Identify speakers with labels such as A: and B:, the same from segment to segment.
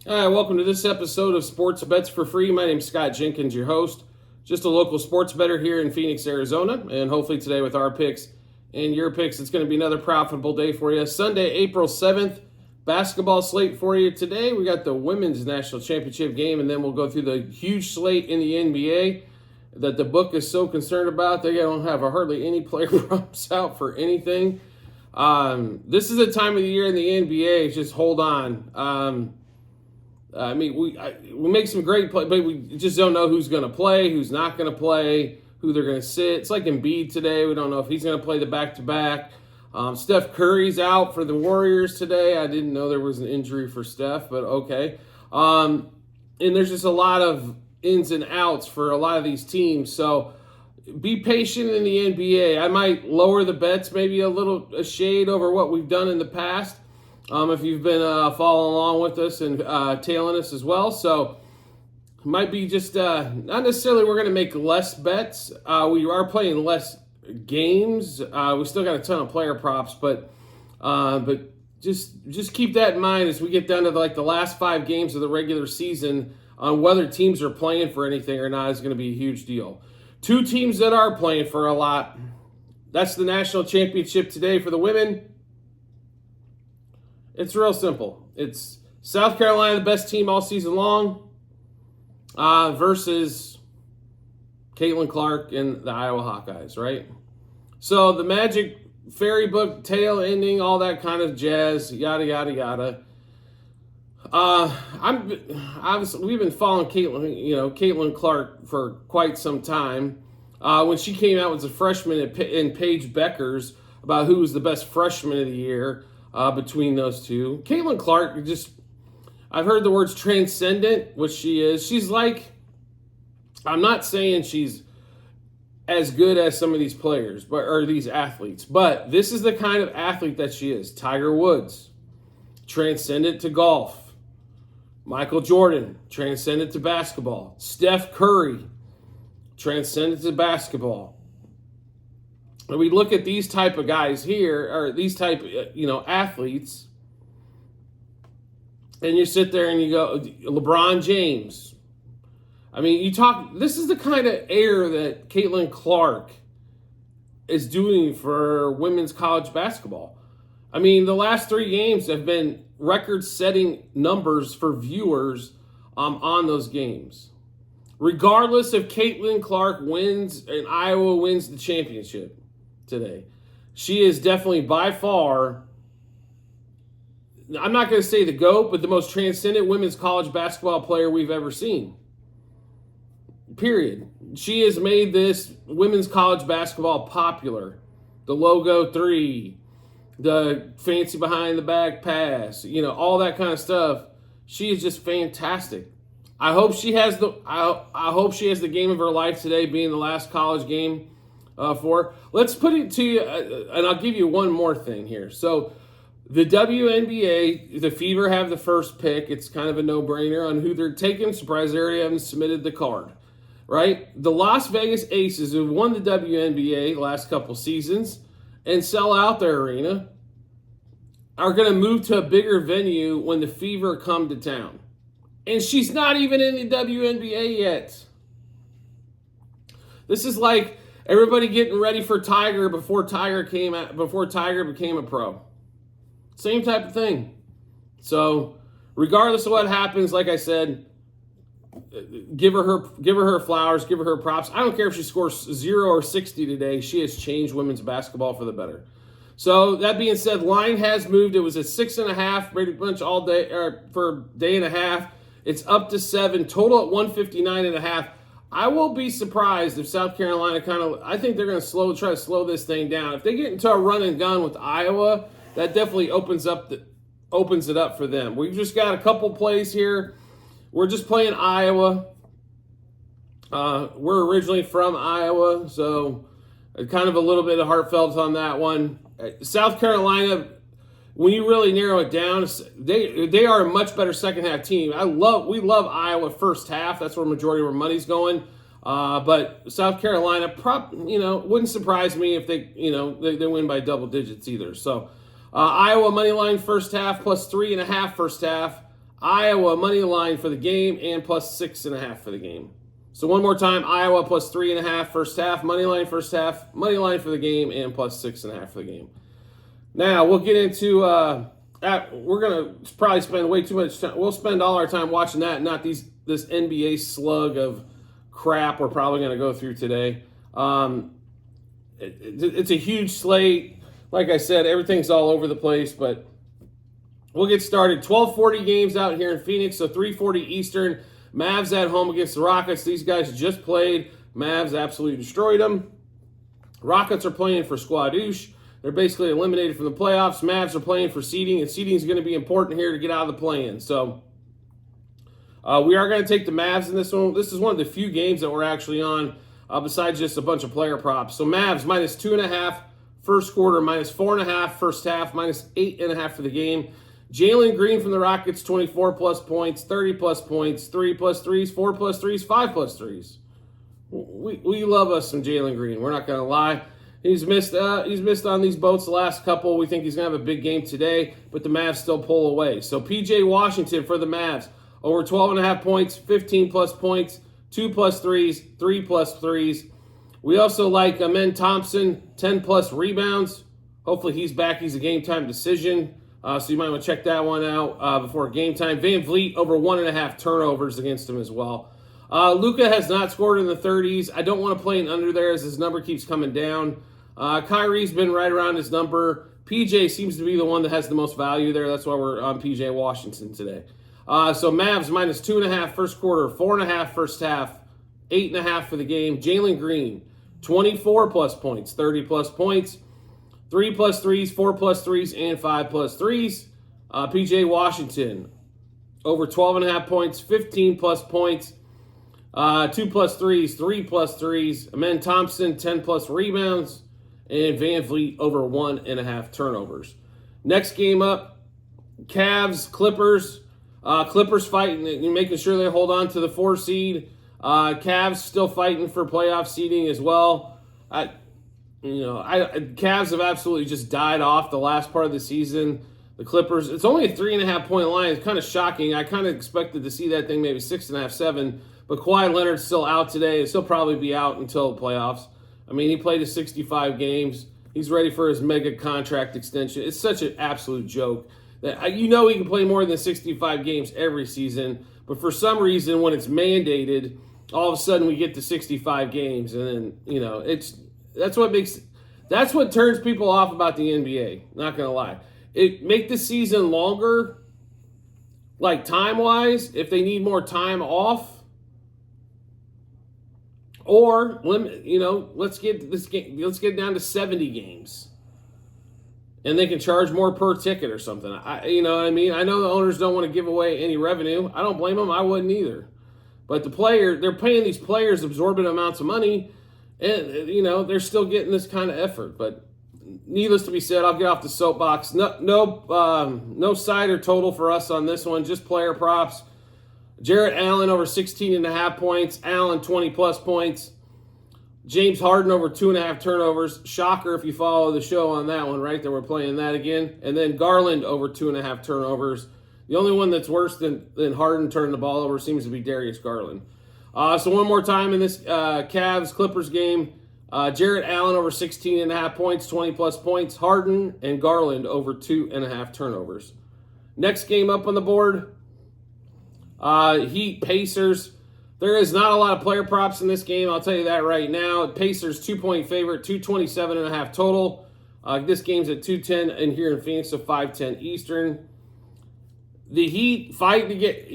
A: Hi, welcome to this episode of Sports Bets for Free. My name's Scott Jenkins, your host. Just a local sports bettor here in Phoenix, Arizona. And hopefully today with our picks and your picks, it's going to be another profitable day for you. Sunday, April 7th, basketball slate for you. Today we got the Women's National Championship game, and then we'll go through the huge slate in the NBA that the book is so concerned about. They don't have hardly any player props out for anything. This is a time of the year in the NBA, just hold on. We make some great play, but we just don't know who's going to play, who's not going to play, who they're going to sit. It's like Embiid today. We don't know if he's going to play the back-to-back. Steph Curry's out for the Warriors today. I didn't know there was an injury for Steph, but okay. And there's just a lot of ins and outs for a lot of these teams. So be patient in the NBA. I might lower the bets maybe a shade over what we've done in the past. If you've been following along with us and tailing us as well. So it might be just not necessarily we're going to make less bets. We are playing less games. We still got a ton of player props, but just keep that in mind as we get down to the last 5 games of the regular season on whether teams are playing for anything or not is going to be a huge deal. 2 teams that are playing for a lot. That's the national championship today for the women. It's real simple. It's South Carolina, the best team all season long, versus Caitlin Clark and the Iowa Hawkeyes, right? So the Magic fairy book tale ending, all that kind of jazz, yada yada yada. We've been following Caitlin Clark for quite some time. When she came out as a freshman in Paige Becker's about who was the best freshman of the year. Between those two. Caitlin Clark, I've heard the words transcendent, which she is. She's like, I'm not saying she's as good as some of these players, or these athletes, but this is the kind of athlete that she is. Tiger Woods, transcendent to golf. Michael Jordan, transcendent to basketball. Steph Curry, transcendent to basketball. When we look at these type of guys here, or these type, athletes, and you sit there and you go, LeBron James. I mean, this is the kind of air that Caitlin Clark is doing for women's college basketball. I mean, the last 3 games have been record-setting numbers for viewers on those games. Regardless if Caitlin Clark wins and Iowa wins the championship today, she is definitely by far, I'm not going to say the GOAT, but the most transcendent women's college basketball player we've ever seen. Period. She has made this women's college basketball popular. The logo 3, the fancy behind the back pass, all that kind of stuff. She is just fantastic. I hope she has the game of her life today, being the last college game for. Let's put it to you, and I'll give you one more thing here. So the WNBA, the Fever have the first pick. It's kind of a no-brainer on who they're taking. Surprised they already haven't submitted the card, right? The Las Vegas Aces, who won the WNBA last couple seasons and sell out their arena, are going to move to a bigger venue when the Fever come to town. And she's not even in the WNBA yet. This is like everybody getting ready for Tiger before Tiger became a pro. Same type of thing. So, regardless of what happens, like I said, give her her flowers, give her her props. I don't care if she scores 0 or 60 today. She has changed women's basketball for the better. So that being said, line has moved. It was at 6.5 pretty much all day, or for a day and a half. It's up to 7, total at 159.5. I will be surprised if South Carolina I think they're going to try to slow this thing down. If they get into a run and gun with Iowa, that definitely opens it up for them. We've just got a couple plays here. We're just playing Iowa. We're originally from Iowa, so kind of a little bit of heartfelt on that one. South Carolina, when you really narrow it down, they are a much better second half team. We love Iowa first half. That's where the majority of our money's going. But South Carolina, wouldn't surprise me if they win by double digits either. So Iowa money line first half plus 3.5 first half. Iowa money line for the game and plus 6.5 for the game. So one more time, Iowa plus 3.5 first half, money line first half, money line for the game, and plus 6.5 for the game. Now we'll get into. We're gonna probably spend way too much time. We'll spend all our time watching that, not this NBA slug of crap we're probably gonna go through today. It's a huge slate. Like I said, everything's all over the place, but we'll get started. 12:40 games out here in Phoenix, so 3:40 Eastern. Mavs at home against the Rockets. These guys just played. Mavs absolutely destroyed them. Rockets are playing for Squadouche. They're basically eliminated from the playoffs. Mavs are playing for seeding, and seeding is going to be important here to get out of the play-in. So we are going to take the Mavs in this one. This is one of the few games that we're actually on besides just a bunch of player props. So Mavs minus 2.5 first quarter, minus 4.5 first half, minus 8.5 for the game. Jalen Green from the Rockets, 24-plus points, 30-plus points, 3+ threes, 4+ threes, 5+ threes. We love us some Jalen Green. We're not going to lie. He's missed on these boats the last couple. We think he's going to have a big game today, but the Mavs still pull away. So P.J. Washington for the Mavs, over 12.5 points, 15-plus points, 2+ threes, 3+ threes. We also like Amen Thompson, 10-plus rebounds. Hopefully he's back. He's a game-time decision. So you might want to check that one out before game time. Van Vliet over 1.5 turnovers against him as well. Luka has not scored in the 30s. I don't want to play an under there as his number keeps coming down. Kyrie's been right around his number. PJ seems to be the one that has the most value there. That's why we're on PJ Washington today. So Mavs minus 2.5 first quarter, 4.5 first half, 8.5 for the game. Jalen Green, 24-plus points, 30-plus points. 3+ threes, 4+ threes, and 5+ threes. P.J. Washington, over 12.5 points, 15+ points, 2+ threes, 3+ threes. Amen Thompson, 10+ rebounds, and Van Vliet over 1.5 turnovers. Next game up, Cavs, Clippers. Clippers fighting, making sure they hold on to the 4 seed. Cavs still fighting for playoff seeding as well. Cavs have absolutely just died off the last part of the season. The Clippers, it's only a 3.5-point line. It's kind of shocking. I kind of expected to see that thing maybe 6.5, 7. But Kawhi Leonard's still out today. He'll probably be out until the playoffs. I mean, he played his 65 games. He's ready for his mega contract extension. It's such an absolute joke that he can play more than 65 games every season. But for some reason, when it's mandated, all of a sudden we get to 65 games, and then That's what turns people off about the NBA. Not gonna lie, make the season longer, like time-wise, if they need more time off, or limit. Let's get it down to 70 games, and they can charge more per ticket or something. You know what I mean? I know the owners don't want to give away any revenue. I don't blame them. I wouldn't either. But they're paying these players absorbent amounts of money. And, they're still getting this kind of effort. But needless to be said, I'll get off the soapbox. No side or total for us on this one, just player props. Jarrett Allen over 16.5 points. Allen 20-plus points. James Harden over 2.5 turnovers. Shocker if you follow the show on that one, right? That we're playing that again. And then Garland over 2.5 turnovers. The only one that's worse than Harden turning the ball over seems to be Darius Garland. So one more time in this Cavs-Clippers game, Jarrett Allen over 16.5 points, 20-plus points. Harden and Garland over 2.5 turnovers. Next game up on the board, Heat-Pacers. There is not a lot of player props in this game, I'll tell you that right now. Pacers 2-point favorite, 227.5 total. This game's at 210 and here in Phoenix, so 5:10 Eastern. The Heat fight to get,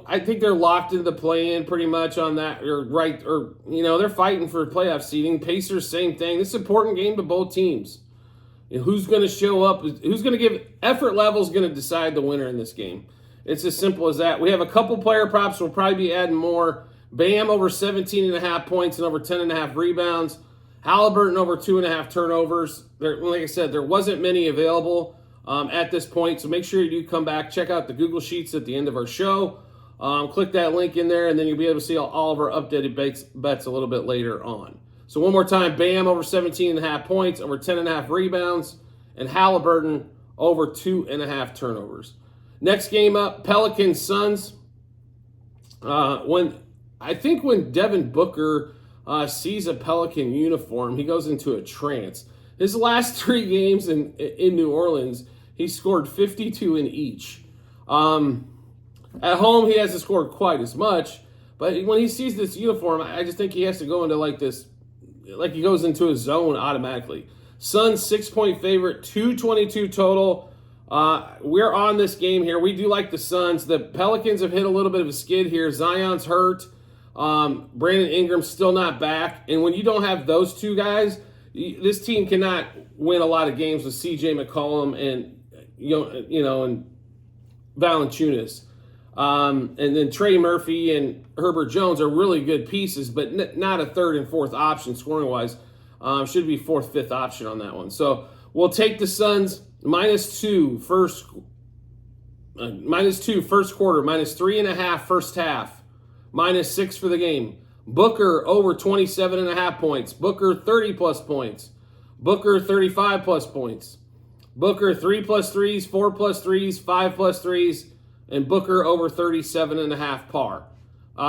A: I think they're locked into the play-in pretty much on that, they're fighting for playoff seeding. Pacers, same thing. This is an important game to both teams. Who's going to show up? Who's going to give effort level is going to decide the winner in this game. It's as simple as that. We have a couple player props. We'll probably be adding more. Bam over 17.5 points and over 10.5 rebounds. Halliburton over 2.5 turnovers. Like I said, there wasn't many available at this point, so make sure you do come back. Check out the Google Sheets at the end of our show. Click that link in there, and then you'll be able to see all of our updated bets a little bit later on. So one more time, Bam over 17.5 points, over 10.5 rebounds, and Halliburton over 2.5 turnovers. Next game up, Pelicans Suns. When Devin Booker sees a Pelican uniform, he goes into a trance. His last 3 games in New Orleans, he scored 52 in each. At home, he hasn't scored quite as much, but when he sees this uniform, I just think he has to go into like this, like he goes into a zone automatically. Suns 6-point favorite, 222 total. We're on this game here. We do like the Suns. The Pelicans have hit a little bit of a skid here. Zion's hurt. Brandon Ingram's still not back. And when you don't have those two guys, this team cannot win a lot of games with C.J. McCollum and and Valanciunas. And then Trey Murphy and Herbert Jones are really good pieces, but not a third and fourth option scoring-wise. Should be fourth, fifth option on that one. So we'll take the Suns -2 first quarter, -3.5 first half, -6 for the game. Booker over 27.5 points. Booker 30+ points. Booker 35+ points. Booker 3+ threes, 4+ threes, 5+ threes, and Booker over 37.5 par.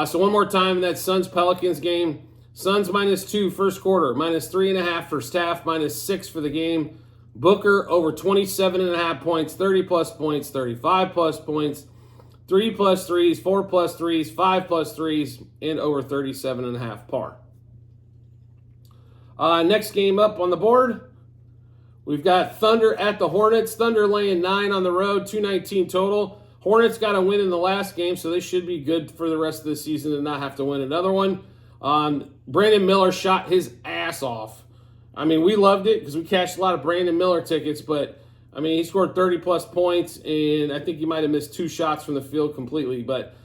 A: So one more time in that Suns-Pelicans game. Suns -2 first quarter, -3.5 first half, -6 for the game. Booker over 27.5 points, 30+ points, 35+ points, 3+ threes, 4+ threes, 5+ threes, and over 37.5 par. Next game up on the board, we've got Thunder at the Hornets. Thunder laying 9 on the road, 219 total. Hornets got a win in the last game, so they should be good for the rest of the season and not have to win another one. Brandon Miller shot his ass off. I mean, we loved it because we cashed a lot of Brandon Miller tickets, but, I mean, he scored 30+ points, and I think he might have missed 2 shots from the field completely. But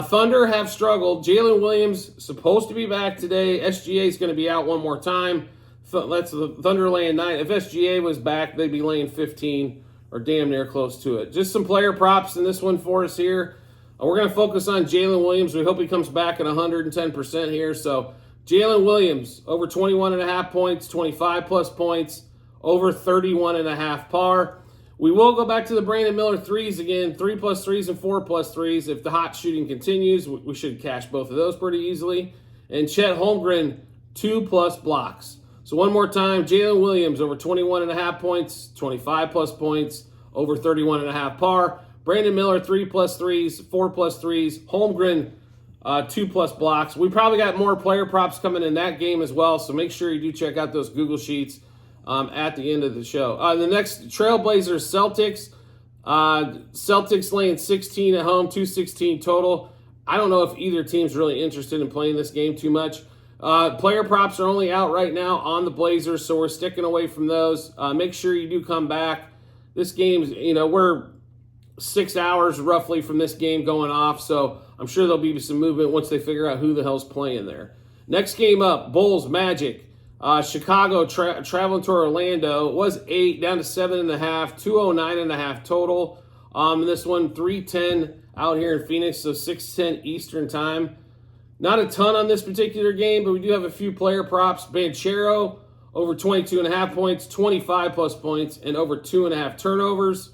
A: Thunder have struggled. Jalen Williams supposed to be back today. SGA is going to be out one more time. That's the Thunder laying 9. If SGA was back, they'd be laying 15 or damn near close to it. Just some player props in this one for us here. We're going to focus on Jalen Williams. We hope he comes back at 110% here. So Jalen Williams, over 21.5 points, 25+ points, over 31.5 par. We will go back to the Brandon Miller threes again, 3+ threes and 4+ threes. If the hot shooting continues, we should cash both of those pretty easily. And Chet Holmgren, 2+ blocks. So one more time, Jalen Williams, over 21.5 points, 25+ points, over 31.5 par. Brandon Miller, 3+ threes, 4+ threes. Holmgren, 2+ blocks. We probably got more player props coming in that game as well, so make sure you do check out those Google Sheets at the end of the show. The next, Trailblazers, Celtics. Celtics laying 16 at home, 216 total. I don't know if either team's really interested in playing this game too much. Player props are only out right now on the Blazers, so we're sticking away from those. Make sure you do come back. This game's, we're 6 hours roughly from this game going off, so I'm sure there'll be some movement once they figure out who the hell's playing there. Next game up, Bulls, Magic. Chicago traveling to Orlando. It was 8, down to 7.5, 209.5 total. This one, 3:10 out here in Phoenix, so 6:10 Eastern time. Not a ton on this particular game, but we do have a few player props. Banchero, over 22.5 points, 25+ points, and over 2.5 turnovers.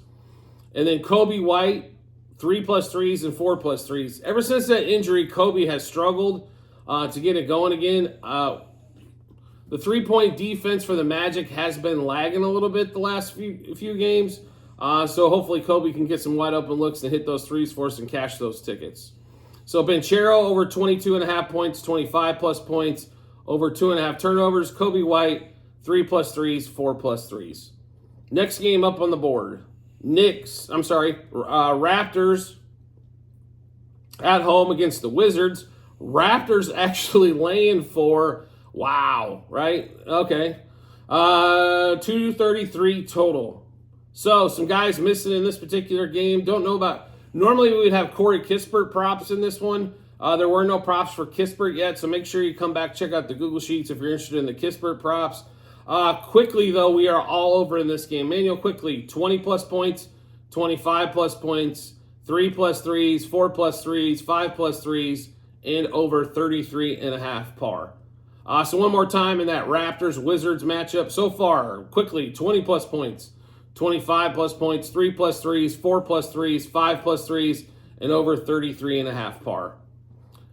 A: And then Kobe White, 3+ threes and 4+ threes. Ever since that injury, Kobe has struggled to get it going again. The 3-point defense for the Magic has been lagging a little bit the last few games. So hopefully Kobe can get some wide open looks and hit those threes for us and cash those tickets. So Banchero, over 22.5 points, 25+ points, over 2.5 turnovers. Kobe White, 3+ threes, 4+ threes. Next game up on the board. Raptors at home against the Wizards. Raptors actually laying 4. Wow, right? Okay. 233 total. So some guys missing in this particular game. Don't know about. Normally we would have Corey Kispert props in this one. There were no props for Kispert yet, so make sure you come back, check out the Google Sheets if you're interested in the Kispert props. Quickly, though, we are all over in this game. Manuel Quickly, 20+ points, 25+ points, 3+ threes, 4+ threes, 5+ threes, and over 33.5 par. So one more time in that Raptors Wizards matchup. So far, Quickly, 20+ points, 25 plus points, 3 plus threes, 4 plus threes, 5 plus threes, and over 33.5 par.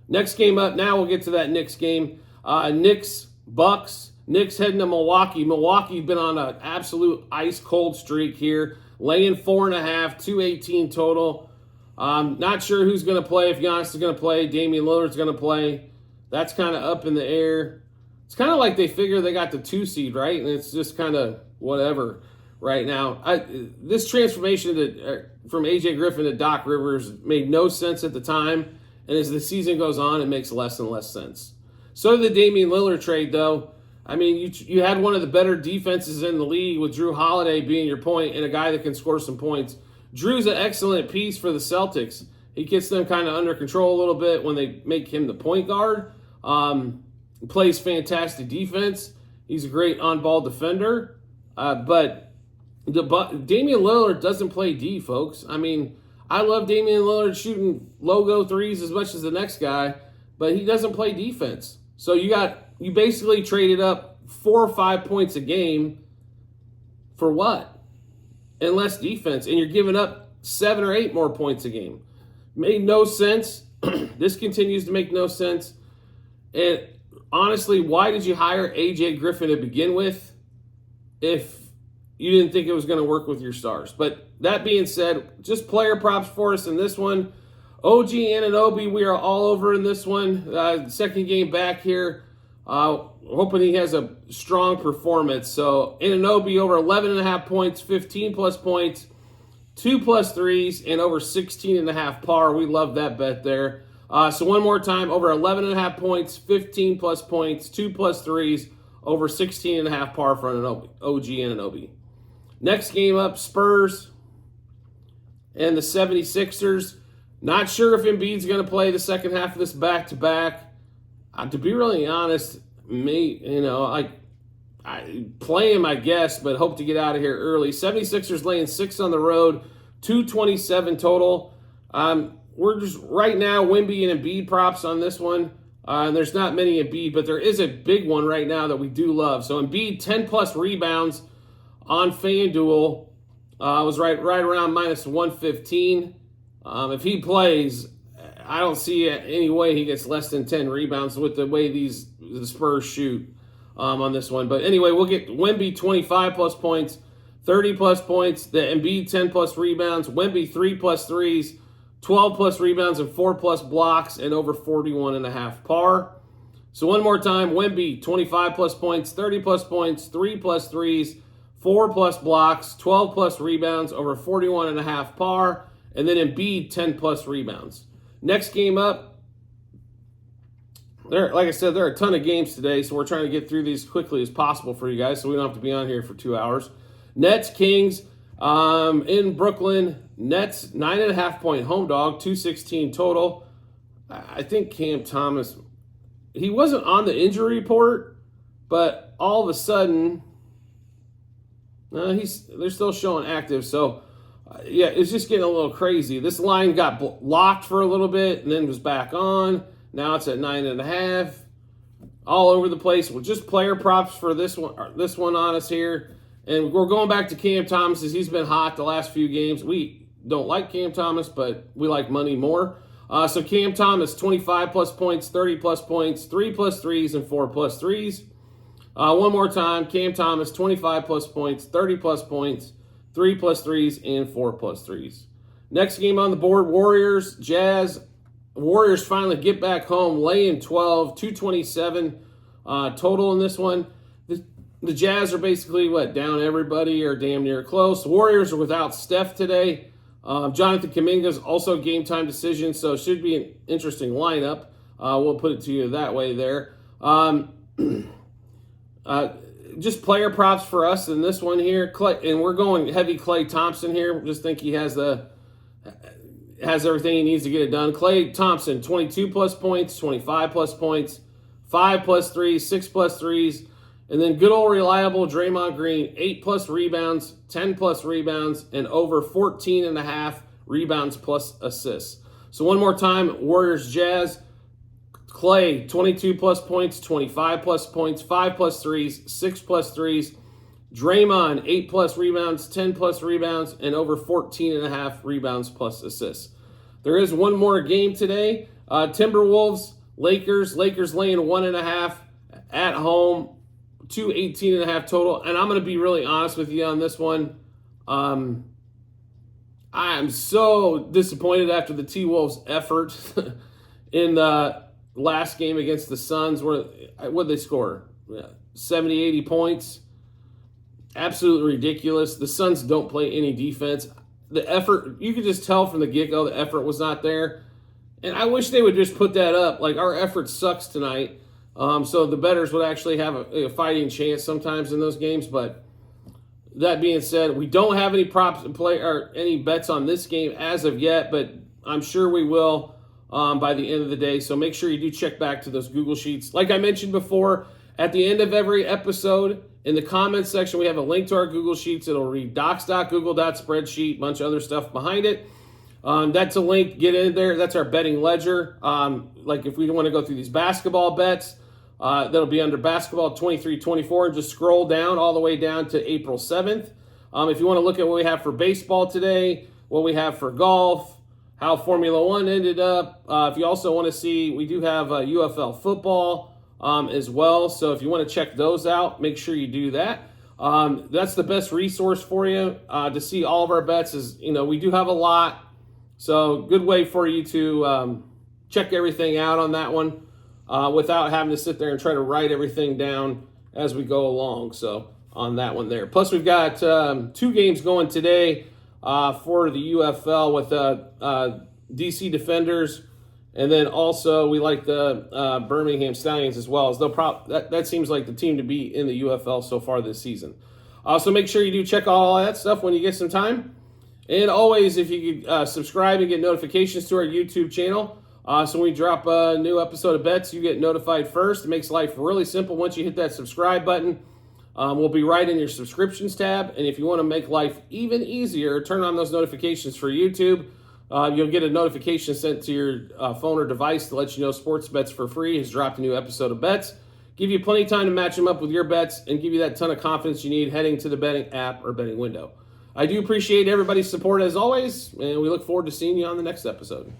A: Next game up, now we'll get to that Knicks game. Knicks, Bucks. Knicks heading to Milwaukee. Milwaukee been on an absolute ice-cold streak here, laying 4.5, 218 total. Not sure who's going to play, if Giannis is going to play, Damian Lillard's going to play. That's kind of up in the air. It's kind of like they figure they got the 2 seed, right? And it's just kind of whatever right now. This transformation from A.J. Griffin to Doc Rivers made no sense at the time. And as the season goes on, it makes less and less sense. So did the Damian Lillard trade, though. I mean, you had one of the better defenses in the league with Drew Holiday being your point and a guy that can score some points. Drew's an excellent piece for the Celtics. He gets them kind of under control a little bit when they make him the point guard. Plays fantastic defense. He's a great on-ball defender. But Damian Lillard doesn't play D, folks. I mean, I love Damian Lillard shooting logo threes as much as the next guy, but he doesn't play defense. So you basically traded up 4 or 5 points a game for what? And less defense. And you're giving up 7 or 8 more points a game. Made no sense. This continues to make no sense. And honestly, why did you hire A.J. Griffin to begin with if you didn't think it was going to work with your stars? But that being said, just player props for us in this one. OG Anunoby, we are all over in this one. Second game back here. Hoping he has a strong performance. So Anunoby over 11.5 points, 15 plus points, 2 plus threes, and over 16.5 par. We love that bet there. So one more time, over 11.5 points, 15 plus points, 2 plus threes, over 16.5 par for OG Anunoby. Next game up, Spurs and the 76ers. Not sure if Embiid's going to play the second half of this back-to-back. To be really honest, I play him, I guess, but hope to get out of here early. 76ers laying 6 on the road, 227 total. We're just right now Wemby and Embiid props on this one. And there's not many Embiid, but there is a big one right now that we do love. So Embiid, 10-plus rebounds on FanDuel. Was right around minus 115. If he plays, I don't see any way he gets less than 10 rebounds with the way the Spurs shoot on this one. But anyway, we'll get Wemby 25-plus points, 30-plus points, the Embiid 10-plus rebounds, Wemby 3-plus threes, 12-plus rebounds and 4-plus blocks, and over 41.5 par. So one more time, Wemby 25-plus points, 30-plus points, 3-plus threes, 4-plus blocks, 12-plus rebounds, over 41.5 par, and then Embiid 10-plus rebounds. Next game up, like I said, there are a ton of games today, so we're trying to get through these quickly as possible for you guys so we don't have to be on here for 2 hours. Nets, Kings in Brooklyn. Nets, 9.5-point home dog, 216 total. I think Cam Thomas, he wasn't on the injury report, but all of a sudden, they're still showing active. So, yeah, it's just getting a little crazy. This line got locked for a little bit and then was back on. Now it's at 9.5. All over the place. Well, just player props for this one on us here. And we're going back to Cam Thomas as he's been hot the last few games. We don't like Cam Thomas, but we like money more. So Cam Thomas, 25-plus points, 30-plus points, 3-plus threes, and 4-plus threes. One more time, Cam Thomas, 25-plus points, 30-plus points, 3-plus threes, and 4-plus threes. Next game on the board, Warriors, Jazz. Warriors finally get back home, laying 12, 227 total in this one. The Jazz are basically, down everybody or damn near close. The Warriors are without Steph today. Jonathan Kuminga's also game time decision, so it should be an interesting lineup. We'll put it to you that way there. Just player props for us in this one here. And we're going heavy Klay Thompson here. Just think he has everything he needs to get it done. Klay Thompson, 22-plus points, 25-plus points, 5-plus threes, 6-plus threes. And then good old reliable Draymond Green, 8-plus rebounds, 10-plus rebounds, and over 14.5 rebounds plus assists. So one more time, Warriors Jazz. Klay, 22-plus points, 25-plus points, 5-plus threes, 6-plus threes, Draymond, 8+ rebounds, 10+ rebounds, and over 14.5 rebounds plus assists. There is one more game today. Timberwolves, Lakers. Lakers laying 1.5 at home, 218.5 total. And I'm going to be really honest with you on this one. I am so disappointed after the T-Wolves' effort in the last game against the Suns. What did they score? 70, 80 points. Absolutely ridiculous. The Suns don't play any defense. The effort, you could just tell from the get-go, the effort was not there. And I wish they would just put that up. Like, our effort sucks tonight. So the bettors would actually have a fighting chance sometimes in those games. But that being said, we don't have any props in play or any bets on this game as of yet, but I'm sure we will by the end of the day. So make sure you do check back to those Google Sheets. Like I mentioned before, at the end of every episode, in the comments section, we have a link to our Google Sheets. It'll read docs.google.spreadsheet, a bunch of other stuff behind it. That's a link. Get in there. That's our betting ledger. Like if we want to go through these basketball bets, that'll be under basketball 23-24, and just scroll down all the way down to April 7th. If you want to look at what we have for baseball today, what we have for golf, how Formula One ended up. If you also want to see, we do have UFL football as well. So if you want to check those out, make sure you do that. That's the best resource for you to see all of our bets. Is we do have a lot, so good way for you to check everything out on that one without having to sit there and try to write everything down as we go along. So on that one there. Plus we've got 2 games going today for the UFL with DC Defenders. And then also we like the Birmingham Stallions as well. As that seems like the team to be in the UFL so far this season. So make sure you do check all that stuff when you get some time. And always, if you could subscribe and get notifications to our YouTube channel. So when we drop a new episode of Bets, you get notified first. It makes life really simple. Once you hit that subscribe button, we'll be right in your subscriptions tab. And if you want to make life even easier, turn on those notifications for YouTube. You'll get a notification sent to your phone or device to let you know Sports Bets for Free has dropped a new episode of Bets. Give you plenty of time to match them up with your bets and give you that ton of confidence you need heading to the betting app or betting window. I do appreciate everybody's support as always, and we look forward to seeing you on the next episode.